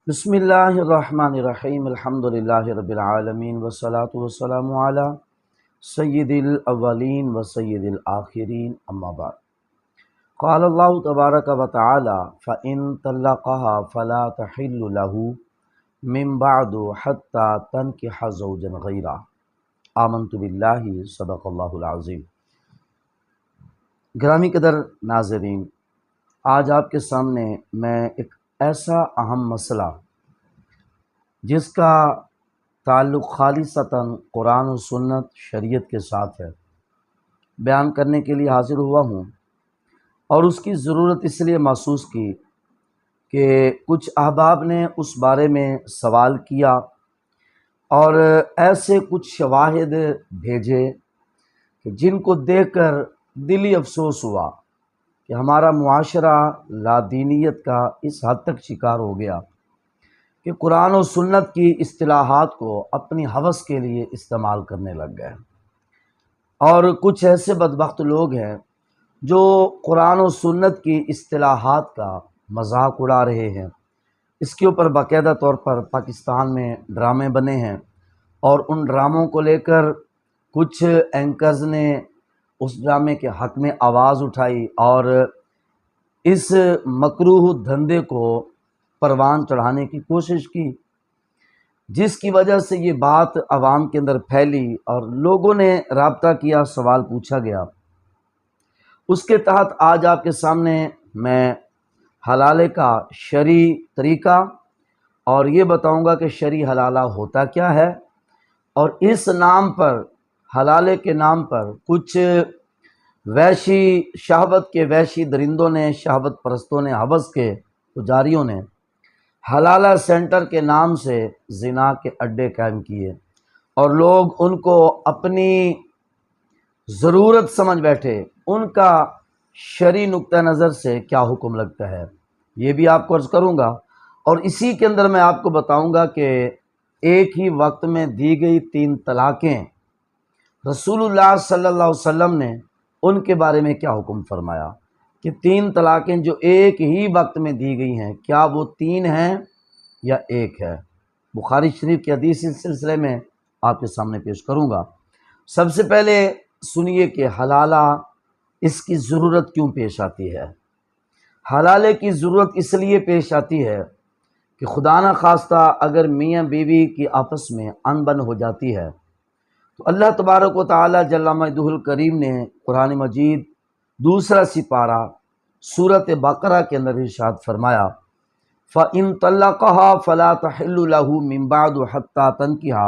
بسم اللہ الرحمن الرحیم الحمدللہ رب العالمین والصلاة والسلام علی سید الاولین و سید الآخرین اما بعد قال اللہ تبارک و تعالی فإن طلقها فلا تحل له من بعد حتى تنكح زوجا غیرہ آمنت باللہ صدق اللہ العظیم۔ گرامی قدر ناظرین، آج آپ کے سامنے میں ایک ایسا اہم مسئلہ جس کا تعلق خالصتاً قرآن و سنت شریعت کے ساتھ ہے بیان کرنے کے لیے حاضر ہوا ہوں، اور اس کی ضرورت اس لیے محسوس کی کہ کچھ احباب نے اس بارے میں سوال کیا اور ایسے کچھ شواہد بھیجے کہ جن کو دیکھ کر دلی افسوس ہوا کہ ہمارا معاشرہ لادینیت کا اس حد تک شکار ہو گیا کہ قرآن و سنت کی اصطلاحات کو اپنی ہوس کے لیے استعمال کرنے لگ گئے، اور کچھ ایسے بدبخت لوگ ہیں جو قرآن و سنت کی اصطلاحات کا مذاق اڑا رہے ہیں۔ اس کے اوپر باقاعدہ طور پر پاکستان میں ڈرامے بنے ہیں، اور ان ڈراموں کو لے کر کچھ اینکرز نے اس ڈرامے کے حق میں آواز اٹھائی اور اس مکروہ دھندے کو پروان چڑھانے کی کوشش کی، جس کی وجہ سے یہ بات عوام کے اندر پھیلی اور لوگوں نے رابطہ کیا، سوال پوچھا گیا۔ اس کے تحت آج آپ کے سامنے میں حلالے کا شرعی طریقہ اور یہ بتاؤں گا کہ شرعی حلالہ ہوتا کیا ہے، اور اس نام پر، حلالے کے نام پر، کچھ وحشی شہوت کے وحشی درندوں نے، شہوت پرستوں نے، ہوس کے پجاریوں نے حلالہ سینٹر کے نام سے زنا کے اڈے قائم کیے، اور لوگ ان کو اپنی ضرورت سمجھ بیٹھے۔ ان کا شرعی نقطہ نظر سے کیا حکم لگتا ہے یہ بھی آپ کو عرض کروں گا، اور اسی کے اندر میں آپ کو بتاؤں گا کہ ایک ہی وقت میں دی گئی 3 طلاقیں رسول اللہ صلی اللہ علیہ وسلم نے ان کے بارے میں کیا حکم فرمایا کہ 3 طلاقیں جو ایک ہی وقت میں دی گئی ہیں، کیا وہ 3 ہیں یا ایک ہے؟ بخاری شریف کی حدیث اس سلسلے میں آپ کے سامنے پیش کروں گا۔ سب سے پہلے سنیے کہ حلالہ اس کی ضرورت کیوں پیش آتی ہے۔ حلالے کی ضرورت اس لیے پیش آتی ہے کہ خدا نہ خواستہ اگر میاں بیوی کی آپس میں انبن ہو جاتی ہے تو اللہ تبارک و تعالی جل مجدہ الکریم نے قرآن مجید 2 سپارہ سورۃ بقرہ کے اندر ارشاد فرمایا فَإِن طَلَّقَهَا فَلَا تَحِلُّ لَهُ مِن بَعْدُ حَتَّى تَنكِحَ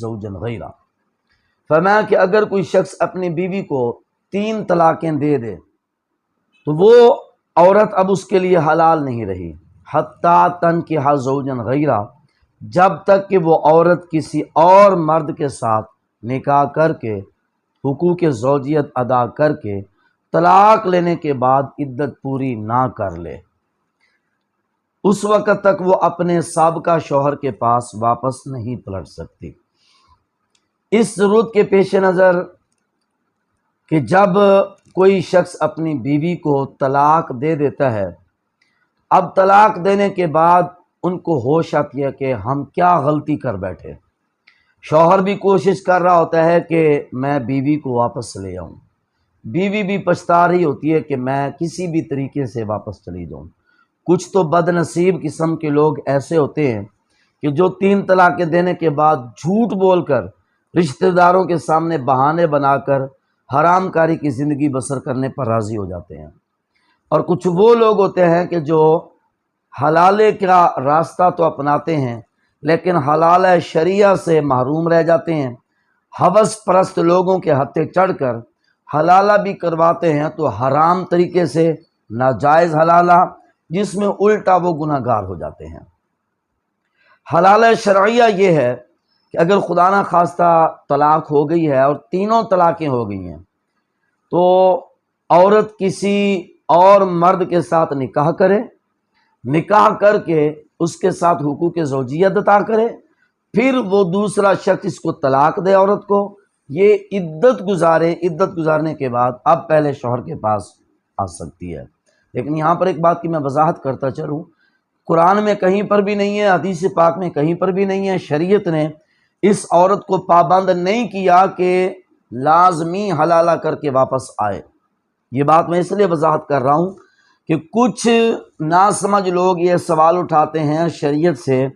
زَوْجًا غَيْرَهُ۔ فرمایا کہ اگر کوئی شخص اپنی بیوی کو 3 طلاقیں دے دے تو وہ عورت اب اس کے لیے حلال نہیں رہی، حَتَّى تَنكِحَ زَوْجًا غَيْرَهُ، جب تک کہ وہ عورت کسی اور مرد کے ساتھ نکاح کر کے حقوق زوجیت ادا کر کے طلاق لینے کے بعد عدت پوری نہ کر لے، اس وقت تک وہ اپنے سابقہ شوہر کے پاس واپس نہیں پلٹ سکتی۔ اس ضرورت کے پیش نظر کہ جب کوئی شخص اپنی بیوی کو طلاق دے دیتا ہے، اب طلاق دینے کے بعد ان کو ہوش آتی ہے کہ ہم کیا غلطی کر بیٹھے۔ شوہر بھی کوشش کر رہا ہوتا ہے کہ میں بیوی کو واپس لے آؤں، بیوی بھی پچھتا رہی ہوتی ہے کہ میں کسی بھی طریقے سے واپس چلی جاؤں۔ کچھ تو بد نصیب قسم کے لوگ ایسے ہوتے ہیں کہ جو 3 طلاقیں دینے کے بعد جھوٹ بول کر رشتہ داروں کے سامنے بہانے بنا کر حرام کاری کی زندگی بسر کرنے پر راضی ہو جاتے ہیں، اور کچھ وہ لوگ ہوتے ہیں کہ جو حلالے کا راستہ تو اپناتے ہیں لیکن حلالہ شریعہ سے محروم رہ جاتے ہیں۔ ہوس پرست لوگوں کے ہتھے چڑھ کر حلالہ بھی کرواتے ہیں تو حرام طریقے سے، ناجائز حلالہ جس میں الٹا وہ گناہ گار ہو جاتے ہیں۔ حلالہ شرعیہ یہ ہے کہ اگر خدا نہ خواستہ طلاق ہو گئی ہے اور 3 طلاقیں ہو گئی ہیں تو عورت کسی اور مرد کے ساتھ نکاح کرے، نکاح کر کے اس کے ساتھ حقوق زوجیت عطا کرے، پھر وہ دوسرا شخص اس کو طلاق دے عورت کو، یہ عدت گزارے، عدت گزارنے کے بعد اب پہلے شوہر کے پاس آ سکتی ہے۔ لیکن یہاں پر ایک بات کی میں وضاحت کرتا چلوں قرآن میں کہیں پر بھی نہیں ہے، حدیث پاک میں کہیں پر بھی نہیں ہے۔ شریعت نے اس عورت کو پابند نہیں کیا کہ لازمی حلالہ کر کے واپس آئے۔ یہ بات میں اس لیے وضاحت کر رہا ہوں کہ کچھ ناسمجھ لوگ یہ سوال اٹھاتے ہیں شریعت سے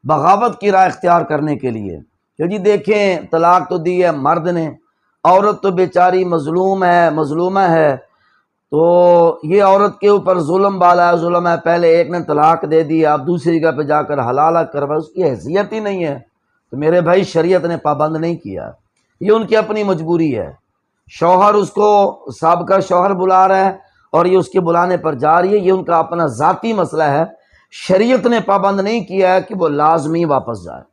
بغاوت کی راہ اختیار کرنے کے لیے کہ جی دیکھیں طلاق تو دی ہے مرد نے، عورت تو بیچاری مظلوم ہے، مظلومہ ہے، تو یہ عورت کے اوپر ظلم بالا ہے، ظلم ہے، پہلے ایک نے طلاق دے دی، اب دوسری جگہ پہ جا کر حلالہ کروا، اس کی حیثیت ہی نہیں ہے۔ تو میرے بھائی شریعت نے پابند نہیں کیا، یہ ان کی اپنی مجبوری ہے۔ شوہر اس کو سابقہ شوہر بلا رہا ہے اور یہ اس کے بلانے پر جا رہی ہے، یہ ان کا اپنا ذاتی مسئلہ ہے۔ شریعت نے پابند نہیں کیا ہے کہ وہ لازمی واپس جائے۔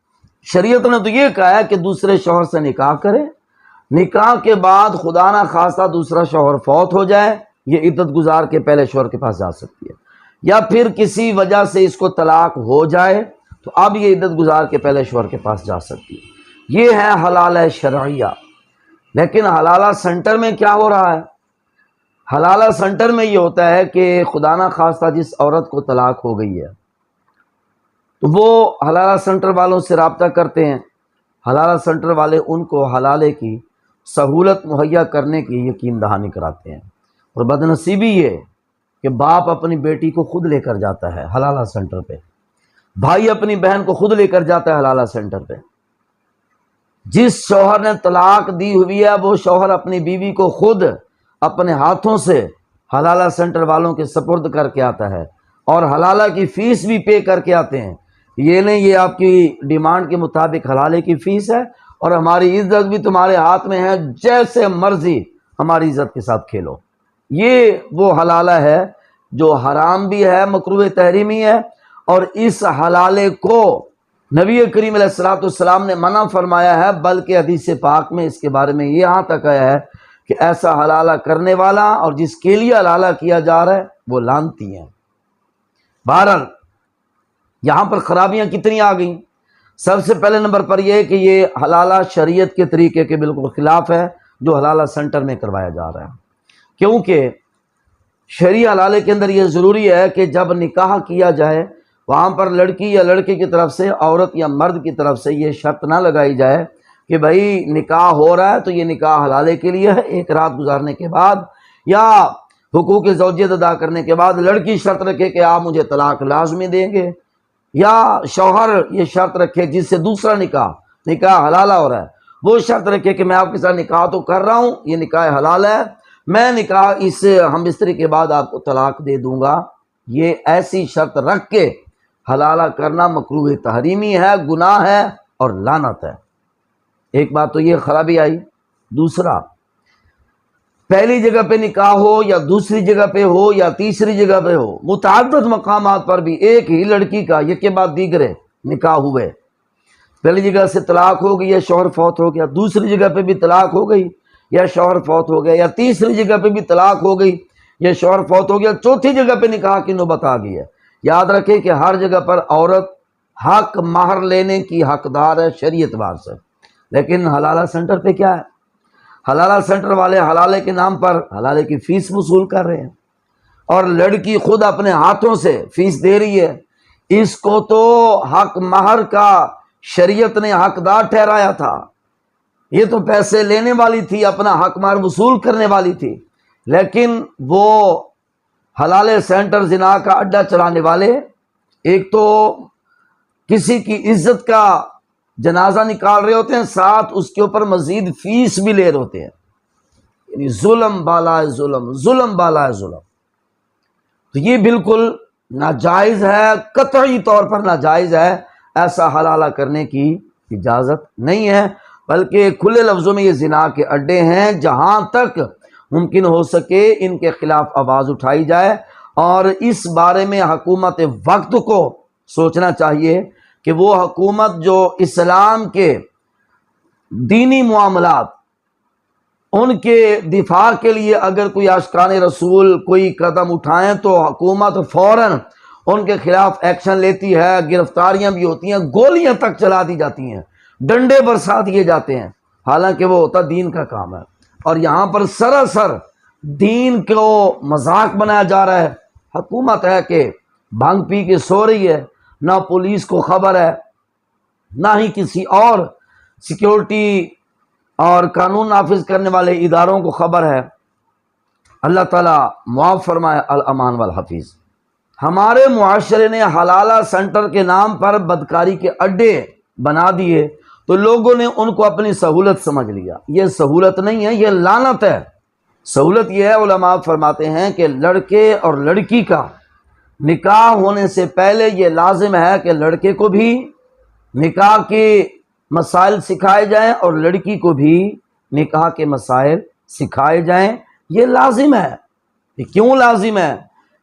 شریعت نے تو یہ کہا ہے کہ دوسرے شوہر سے نکاح کرے، نکاح کے بعد خدا نہ خواستہ دوسرا شوہر فوت ہو جائے، یہ عدت گزار کے پہلے شوہر کے پاس جا سکتی ہے، یا پھر کسی وجہ سے اس کو طلاق ہو جائے تو اب یہ عدت گزار کے پہلے شوہر کے پاس جا سکتی ہے۔ یہ ہے حلالہ شرعیہ۔ لیکن حلالہ سینٹر میں کیا ہو رہا ہے؟ حلالہ سینٹر میں یہ ہوتا ہے کہ خدا نہ خواستہ جس عورت کو طلاق ہو گئی ہے تو وہ حلالہ سینٹر والوں سے رابطہ کرتے ہیں، حلالہ سینٹر والے ان کو حلالے کی سہولت مہیا کرنے کی یقین دہانی کراتے ہیں۔ اور بدنصیبی یہ کہ باپ اپنی بیٹی کو خود لے کر جاتا ہے حلالہ سینٹر پہ، بھائی اپنی بہن کو خود لے کر جاتا ہے حلالہ سینٹر پہ۔ جس شوہر نے طلاق دی ہوئی ہے وہ شوہر اپنی بیوی کو خود اپنے ہاتھوں سے حلالہ سینٹر والوں کے سپرد کر کے آتا ہے اور حلالہ کی فیس بھی پے کر کے آتے ہیں۔ یہ نہیں یہ آپ کی ڈیمانڈ کے مطابق حلالے کی فیس ہے اور ہماری عزت بھی تمہارے ہاتھ میں ہے، جیسے مرضی ہماری عزت کے ساتھ کھیلو۔ یہ وہ حلالہ ہے جو حرام بھی ہے، مکروہ تحریمی ہے، اور اس حلالے کو نبی کریم علیہ الصلوۃ والسلام نے منع فرمایا ہے، بلکہ حدیث پاک میں اس کے بارے میں یہاں تک آیا ہے کہ ایسا حلالہ کرنے والا اور جس کے لیے حلالہ کیا جا رہا ہے وہ لعنتی ہیں۔ بہرحال یہاں پر خرابیاں کتنی آ گئیں۔ سب سے پہلے نمبر پر یہ کہ یہ حلالہ شریعت کے طریقے کے بالکل خلاف ہے جو حلالہ سینٹر میں کروایا جا رہا ہے، کیونکہ شرعی حلالے کے اندر یہ ضروری ہے کہ جب نکاح کیا جائے وہاں پر لڑکی یا لڑکے کی طرف سے، عورت یا مرد کی طرف سے یہ شرط نہ لگائی جائے کہ بھائی نکاح ہو رہا ہے تو یہ نکاح حلالے کے لیے ہے، ایک رات گزارنے کے بعد یا حقوق زوجیت ادا کرنے کے بعد لڑکی شرط رکھے کہ آپ مجھے طلاق لازمی دیں گے، یا شوہر یہ شرط رکھے جس سے دوسرا نکاح حلالہ ہو رہا ہے وہ شرط رکھے کہ میں آپ کے ساتھ نکاح تو کر رہا ہوں، یہ نکاح حلال ہے، میں نکاح اس ہم بستری کے بعد آپ کو طلاق دے دوں گا۔ یہ ایسی شرط رکھ کے حلالہ کرنا مکروہ تحریمی ہے، گناہ ہے اور لعنت ہے۔ ایک بات تو یہ خرابی آئی۔ دوسرا، پہلی جگہ پہ نکاح ہو یا دوسری جگہ پہ ہو یا تیسری جگہ پہ ہو، متعدد مقامات پر بھی ایک ہی لڑکی کا یک کے بعد دیگرے نکاح ہوئے، پہلی جگہ سے طلاق ہو گئی یا شوہر فوت ہو گیا، دوسری جگہ پہ بھی طلاق ہو گئی یا شوہر فوت ہو گیا، یا تیسری جگہ پہ بھی طلاق ہو گئی یا شوہر فوت ہو گیا، چوتھی جگہ پہ نکاح کی نوبت آ گئی ہے۔ یاد رکھیں کہ ہر جگہ پر عورت حق مہر لینے کی حقدار ہے شریعت اعتبار سے، لیکن حلالہ سینٹر پہ کیا ہے؟ حلالہ سینٹر والے حلالے کے نام پر حلالے کی فیس وصول کر رہے ہیں اور لڑکی خود اپنے ہاتھوں سے فیس دے رہی ہے۔ اس کو تو حق مہر کا شریعت نے حقدار ٹھہرایا تھا، یہ تو پیسے لینے والی تھی، اپنا حق مہر وصول کرنے والی تھی، لیکن وہ حلالے سینٹر زنا کا اڈا چلانے والے ایک تو کسی کی عزت کا جنازہ نکال رہے ہوتے ہیں، ساتھ اس کے اوپر مزید فیس بھی لے رہے ہوتے ہیں، یعنی ظلم بالا ظلم، ظلم بالا ظلم۔ تو یہ بالکل ناجائز ہے، قطعی طور پر ناجائز ہے، ایسا حلالہ کرنے کی اجازت نہیں ہے، بلکہ کھلے لفظوں میں یہ زنا کے اڈے ہیں، جہاں تک ممکن ہو سکے ان کے خلاف آواز اٹھائی جائے، اور اس بارے میں حکومت وقت کو سوچنا چاہیے کہ وہ حکومت جو اسلام کے دینی معاملات ان کے دفاع کے لیے اگر کوئی عاشقان رسول کوئی قدم اٹھائیں تو حکومت فوراً ان کے خلاف ایکشن لیتی ہے، گرفتاریاں بھی ہوتی ہیں، گولیاں تک چلا دی جاتی ہیں، ڈنڈے برسا دیے جاتے ہیں، حالانکہ وہ ہوتا دین کا کام ہے۔ اور یہاں پر سراسر دین کو مذاق بنایا جا رہا ہے۔ حکومت ہے کہ بھانگ پی کے سو رہی ہے، نہ پولیس کو خبر ہے، نہ ہی کسی اور سیکیورٹی اور قانون نافذ کرنے والے اداروں کو خبر ہے۔ اللہ تعالیٰ معاف فرمائے، الامان والحفیظ۔ ہمارے معاشرے نے حلالہ سینٹر کے نام پر بدکاری کے اڈے بنا دیے تو لوگوں نے ان کو اپنی سہولت سمجھ لیا۔ یہ سہولت نہیں ہے، یہ لعنت ہے۔ سہولت یہ ہے، علماء فرماتے ہیں کہ لڑکے اور لڑکی کا نکاح ہونے سے پہلے یہ لازم ہے کہ لڑکے کو بھی نکاح کے مسائل سکھائے جائیں اور لڑکی کو بھی نکاح کے مسائل سکھائے جائیں۔ یہ لازم ہے۔ یہ کیوں لازم ہے؟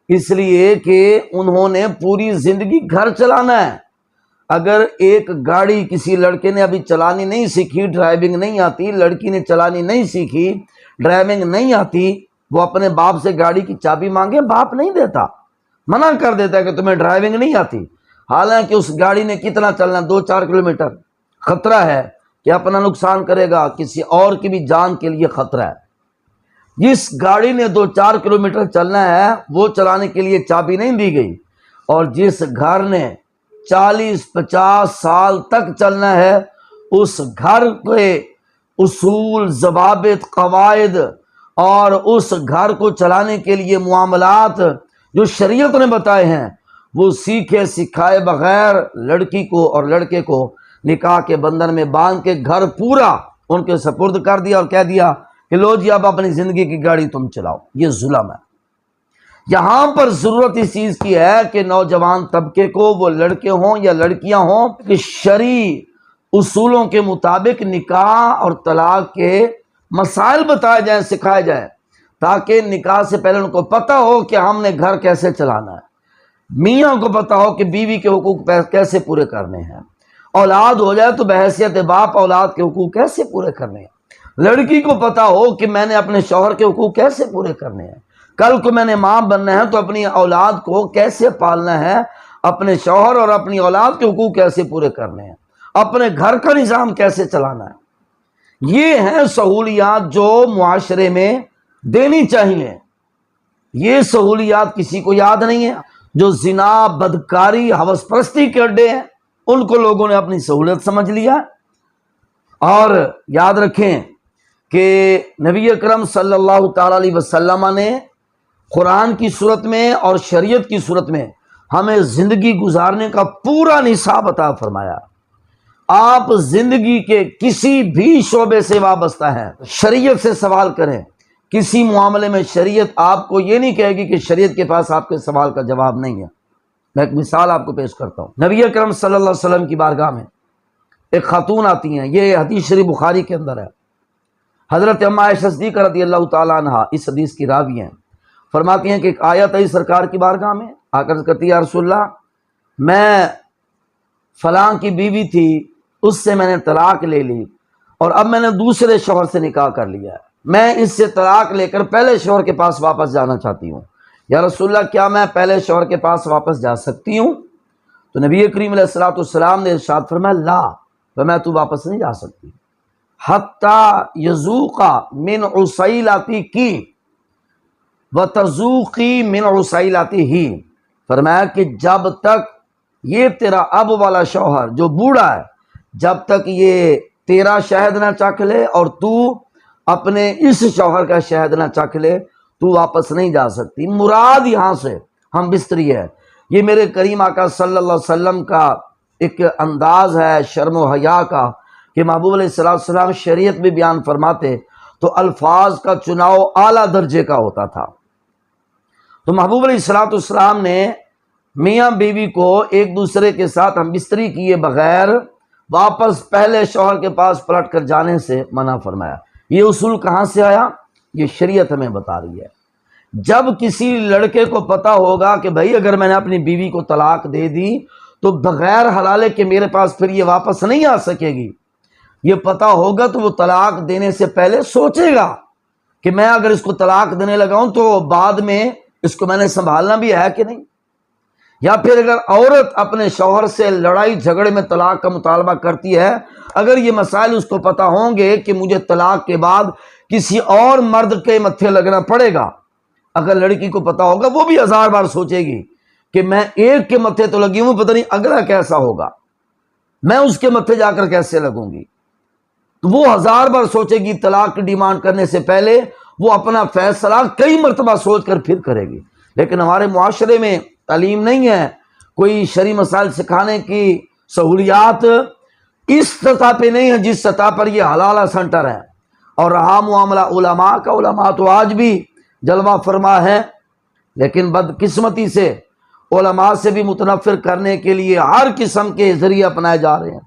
اس لیے کہ انہوں نے پوری زندگی گھر چلانا ہے۔ اگر ایک گاڑی کسی لڑکے نے ابھی چلانی نہیں سیکھی، ڈرائیونگ نہیں آتی، لڑکی نے چلانی نہیں سیکھی، ڈرائیونگ نہیں آتی، وہ اپنے باپ سے گاڑی کی چابی مانگے، باپ نہیں دیتا، منع کر دیتا ہے کہ تمہیں ڈرائیونگ نہیں آتی، حالانکہ اس گاڑی نے کتنا چلنا، 2-4 کلومیٹر۔ خطرہ ہے کہ اپنا نقصان کرے گا، کسی اور کی بھی جان کے لیے خطرہ ہے۔ جس گاڑی نے 2-4 کلومیٹر چلنا ہے وہ چلانے کے لیے چابی نہیں دی گئی، اور جس گھر نے 40-50 سال تک چلنا ہے اس گھر کے اصول، ضوابط، قواعد اور اس گھر کو چلانے کے لیے معاملات جو شریعت نے بتائے ہیں وہ سیکھے سکھائے بغیر لڑکی کو اور لڑکے کو نکاح کے بندھن میں باندھ کے گھر پورا ان کے سپرد کر دیا اور کہہ دیا کہ لو جی اب اپنی زندگی کی گاڑی تم چلاؤ۔ یہ ظلم ہے۔ یہاں پر ضرورت اس چیز کی ہے کہ نوجوان طبقے کو، وہ لڑکے ہوں یا لڑکیاں ہوں، کہ شرعی اصولوں کے مطابق نکاح اور طلاق کے مسائل بتائے جائیں، سکھائے جائیں، تاکہ نکاح سے پہلے ان کو پتہ ہو کہ ہم نے گھر کیسے چلانا ہے، میاں کو پتہ ہو کہ بیوی کے حقوق کیسے پورے کرنے ہیں، اولاد ہو جائے تو بحیثیت باپ اولاد کے حقوق کیسے پورے کرنے ہیں، لڑکی کو پتہ ہو کہ میں نے اپنے شوہر کے حقوق کیسے پورے کرنے ہیں، کل کو میں نے ماں بننا ہے تو اپنی اولاد کو کیسے پالنا ہے، اپنے شوہر اور اپنی اولاد کے حقوق کیسے پورے کرنے ہیں، اپنے گھر کا نظام کیسے چلانا ہے۔ یہ ہیں سہولیات جو معاشرے میں دینی چاہیے۔ یہ سہولیات کسی کو یاد نہیں ہے۔ جو زنا، بدکاری، ہوس پرستی کے اڈے ہیں ان کو لوگوں نے اپنی سہولت سمجھ لیا۔ اور یاد رکھیں کہ نبی اکرم صلی اللہ تعالی علیہ وسلم نے قرآن کی صورت میں اور شریعت کی صورت میں ہمیں زندگی گزارنے کا پورا نصاب عطا فرمایا۔ آپ زندگی کے کسی بھی شعبے سے وابستہ ہیں، شریعت سے سوال کریں، کسی معاملے میں شریعت آپ کو یہ نہیں کہے گی کہ شریعت کے پاس آپ کے سوال کا جواب نہیں ہے۔ میں ایک مثال آپ کو پیش کرتا ہوں۔ نبی اکرم صلی اللہ علیہ وسلم کی بارگاہ میں ایک خاتون آتی ہیں، یہ حدیث شریف بخاری کے اندر ہے۔ حضرت ام عائشہ صدیقہ رضی اللہ تعالیٰ عنہ اس حدیث کی راوی ہیں، فرماتی ہیں کہ ایک آیت آئی سرکار کی بارگاہ میں، آ کر کہتی ہے یا رسول اللہ، میں فلاں کی بیوی تھی، اس سے میں نے طلاق لے لی اور اب میں نے دوسرے شوہر سے نکاح کر لیا ہے، میں اس سے طلاق لے کر پہلے شوہر کے پاس واپس جانا چاہتی ہوں، یا رسول اللہ کیا میں پہلے شوہر کے پاس واپس جا سکتی ہوں؟ تو نبی کریم علیہ الصلوۃ والسلام نے ارشاد فرمایا لا، میں تو واپس نہیں جا سکتی، حتی یذوق من عسیلتکی وتذوقی من عسیلتہ، فرمایا کہ جب تک یہ تیرا اب والا شوہر جو بوڑھا ہے، جب تک یہ تیرا شہد نہ چکھ لے اور تو اپنے اس شوہر کا شہد نہ چکھ لے تو واپس نہیں جا سکتی۔ مراد یہاں سے ہم بستری ہے۔ یہ میرے کریم آقا صلی اللہ علیہ وسلم کا ایک انداز ہے شرم و حیا کا کہ محبوب علیہ السلام شریعت بھی بیان فرماتے تو الفاظ کا چناؤ اعلیٰ درجے کا ہوتا تھا۔ تو محبوب علیہ السلام نے میاں بیوی کو ایک دوسرے کے ساتھ ہم بستری کیے بغیر واپس پہلے شوہر کے پاس پلٹ کر جانے سے منع فرمایا۔ یہ اصول کہاں سے آیا؟ یہ شریعت ہمیں بتا رہی ہے۔ جب کسی لڑکے کو پتا ہوگا کہ بھائی اگر میں نے اپنی بیوی کو طلاق دے دی تو بغیر حلالے کے میرے پاس پھر یہ واپس نہیں آ سکے گی، یہ پتا ہوگا تو وہ طلاق دینے سے پہلے سوچے گا کہ میں اگر اس کو طلاق دینے لگا ہوں تو بعد میں اس کو میں نے سنبھالنا بھی ہے کہ نہیں۔ یا پھر اگر عورت اپنے شوہر سے لڑائی جھگڑے میں طلاق کا مطالبہ کرتی ہے، اگر یہ مسائل اس کو پتا ہوں گے کہ مجھے طلاق کے بعد کسی اور مرد کے متھے لگنا پڑے گا، اگر لڑکی کو پتا ہوگا وہ بھی 1000 بار سوچے گی کہ میں ایک کے متھے تو لگی ہوں، پتہ نہیں اگلا کیسا ہوگا، میں اس کے متھے جا کر کیسے لگوں گی، تو وہ 1000 بار سوچے گی، طلاق کی ڈیمانڈ کرنے سے پہلے وہ اپنا فیصلہ کئی مرتبہ سوچ کر پھر کرے گی۔ لیکن ہمارے معاشرے میں تعلیم نہیں ہے، کوئی شرعی مسائل سکھانے کی سہولیات اس سطح پہ نہیں ہے جس سطح پر یہ حلالہ سینٹر ہے۔ اور رہا معاملہ علماء کا، علماء تو آج بھی جلوہ فرما ہے، لیکن بدقسمتی سے علماء سے بھی متنفر کرنے کے لیے ہر قسم کے ذریعے اپنائے جا رہے ہیں۔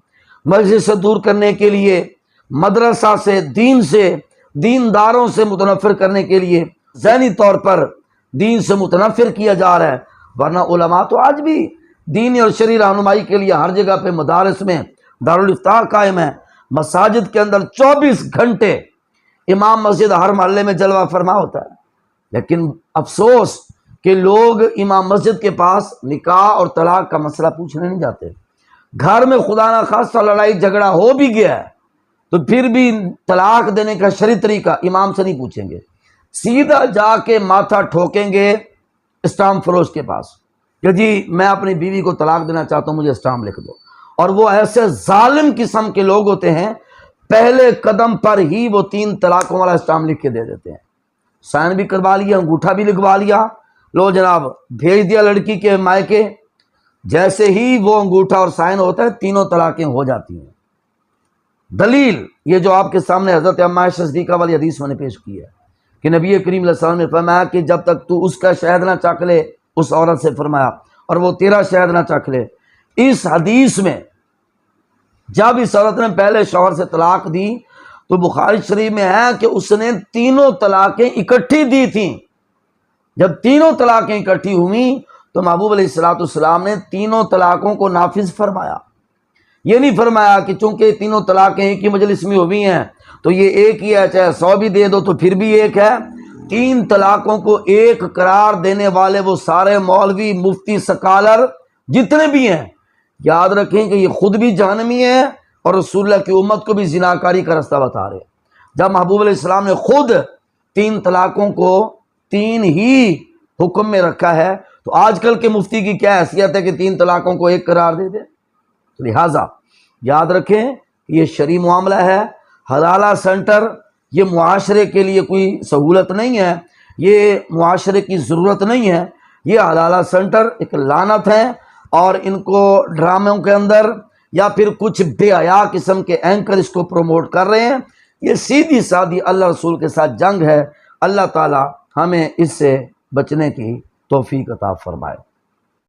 مسجد سے دور کرنے کے لیے، مدرسہ سے، دین سے، دینداروں سے متنفر کرنے کے لیے ذہنی طور پر دین سے متنفر کیا جا رہا ہے، ورنہ علماء تو آج بھی دینی اور شرعی رہنمائی کے لیے ہر جگہ پہ مدارس میں دارالافتاء قائم ہے، مساجد کے اندر 24 گھنٹے امام مسجد ہر محلے میں جلوہ فرما ہوتا ہے۔ لیکن افسوس کہ لوگ امام مسجد کے پاس نکاح اور طلاق کا مسئلہ پوچھنے نہیں جاتے۔ گھر میں خدا نہ خواستہ لڑائی جھگڑا ہو بھی گیا ہے تو پھر بھی طلاق دینے کا شرعی طریقہ امام سے نہیں پوچھیں گے، سیدھا جا کے ماتھا ٹھوکیں گے اسٹامپ فروش کے پاس کہ جی میں اپنی بیوی کو طلاق دینا چاہتا ہوں، مجھے اسٹامپ لکھ دو۔ اور وہ ایسے ظالم قسم کے لوگ ہوتے ہیں، پہلے قدم پر ہی وہ 3 طلاقوں والا اسٹامپ لکھ کے دے دیتے ہیں، سائن بھی کروا لیا، انگوٹھا بھی لکھوا لیا، لو جناب بھیج دیا لڑکی کے مائکے۔ جیسے ہی وہ انگوٹھا اور سائن ہوتا ہے 3 طلاقیں ہو جاتی ہیں۔ دلیل یہ جو آپ کے سامنے حضرت اما عائشہ صدیقہ والی حدیث میں نے پیش کی ہے کہ نبی کریم علیہ السلام نے فرمایا کہ جب تک تو اس کا شہد نہ چکھ لے، اس عورت سے فرمایا، اور وہ تیرا شہد نہ چکھ لے۔ اس حدیث میں جب اس عورت نے پہلے شوہر سے طلاق دی تو بخاری شریف میں ہے کہ اس نے 3 طلاقیں اکٹھی دی تھیں۔ جب 3 طلاقیں اکٹھی ہوئیں تو محبوب علیہ الصلوۃ والسلام نے 3 طلاقوں کو نافذ فرمایا۔ یہ نہیں فرمایا کہ چونکہ 3 طلاقیں ایک ہی مجلس میں ہوئی ہیں تو یہ ایک ہی ہے، چاہے 100 بھی دے دو تو پھر بھی ایک ہے۔ 3 طلاقوں کو ایک قرار دینے والے وہ سارے مولوی، مفتی، سکالر جتنے بھی ہیں، یاد رکھیں کہ یہ خود بھی جہنمی ہیں اور رسول اللہ کی امت کو بھی زناکاری کا رستہ بتا رہے ہیں۔ جب محبوب علیہ السلام نے خود 3 طلاقوں کو 3 ہی حکم میں رکھا ہے تو آج کل کے مفتی کی کیا حیثیت ہے کہ 3 طلاقوں کو ایک قرار دے دے؟ لہٰذا یاد رکھیں یہ شرعی معاملہ ہے، حلالہ سینٹر یہ معاشرے کے لیے کوئی سہولت نہیں ہے، یہ معاشرے کی ضرورت نہیں ہے، یہ حلالہ سینٹر ایک لعنت ہے، اور ان کو ڈراموں کے اندر یا پھر کچھ بے حیا قسم کے اینکر اس کو پروموٹ کر رہے ہیں۔ یہ سیدھی سادھی اللہ رسول کے ساتھ جنگ ہے۔ اللہ تعالی ہمیں اس سے بچنے کی توفیق عطا فرمائے۔